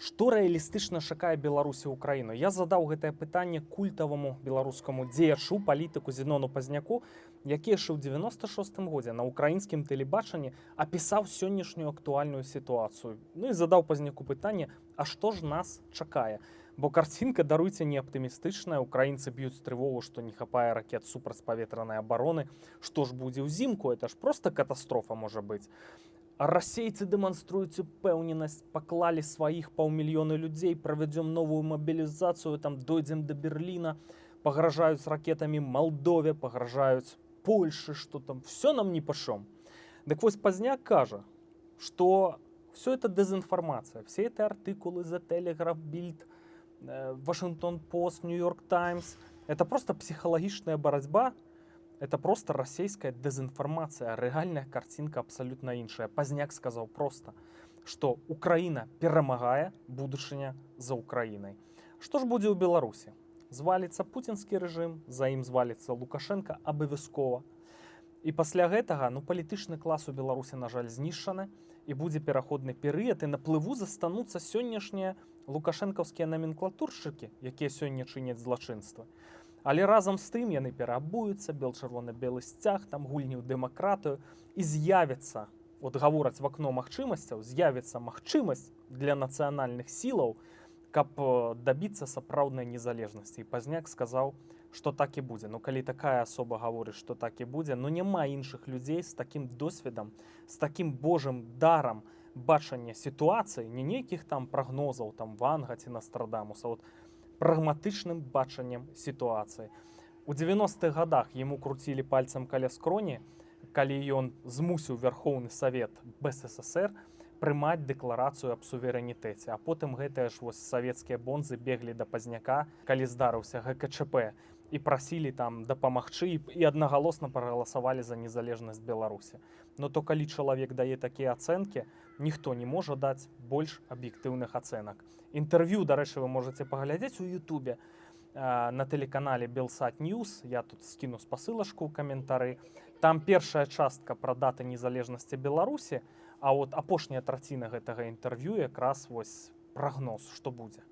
Што рэалістычна чакае Беларусі Украіну? Я задаў гэтае пытанне культаваму беларускаму дзеячу, палітыку Зінону Пазняку, які яшчэ ў 96-м годзе на ўкраінскім тэлебачанні апісаў сённяшнюю актуальную сітуацыю. Ну і задаў Пазняку пытанне, а што ж нас чакае? Бо карцінка, даруйце, не аптымістычная. Украінцы б'юць трывогу, што не хапае ракет супрацьпаветранай абароны. Што ж будзе ўзімку? Это ж проста катастрофа можа быць. А расейцы дэманструюць упэўненасць, паклалі сваіх паўмільёна людзей, правядзём новую мабілізацыю, там дойдзем да Берліна, пагражаюць ракетамі Малдове, пагражаюць Польшы, што там все нам ніпашом. Дык вось Пазняк кажа, што все это дезінфармацыя, все эти артыкулы The Telegraph, Bild, Washington Post, New York Times, это просто псіхалагічная барацьба. Это просто расійская дезінфармацыя, рэальная карцінка абсалютна іншая. Пазняк сказаў проста, што Украіна перамагае, будучыня за Украінай. Што ж будзе ў Беларусі? Зваліцца пуцінскі рэжым, за ім зваліцца Лукашенка абавязкова. І пасля гэтага палітычны клас у Беларусі, на жаль, знішчаны, і будзе пераходны перыяд, і на плыву застануцца сённяшнія лукашэнкаўскія наменклатуршчыкі, якія сёння чыняць злачынствы. Але разам з тым яны пераабуюцца, бел-чырвона-белы сцяг, там гульні ў дэмакратыю, і з'явіцца, от гавораць в акно магчымасцяў, з'явіцца магчымасць для нацыянальных сілаў, каб дабіцца сапраўднай незалежнасці. І Пазняк сказаў, што так і будзе. Калі такая асоба гаворыць, што так і будзе, няма іншых людзей з такім досведам, з такім божым дарам бачання сітуацыі, не нейкіх там прагнозаў, там Ванга ці Настрадамуса, прагматычным бачаннем сітуацыі. У 90-х годах яму круцілі пальцам каля скроні, калі ён змусіў Верхоўны Савет БССР прымаць дэкларацыю аб суверэнітэце. А потым гэтыя ж савецкія бонзы беглі да Пазняка, калі здарыўся ГКЧП, і прасілі там дапамагчы, і аднагалосна прагаласавалі за незалежнасць Беларусі. То калі чалавек дае такія ацэнкі, ніхто не можа даць больш аб'ектыўных ацэнак. Інтэрв'ю, дарэчы, вы можаце паглядзець у Ютубе на тэлеканале Белсат Ньюс. Я тут скіну спасылачку ў каментары. Там першая частка пра даты незалежнасці Беларусі, а апошняя траціна гэтага інтэрв'ю якраз прагноз, што будзе.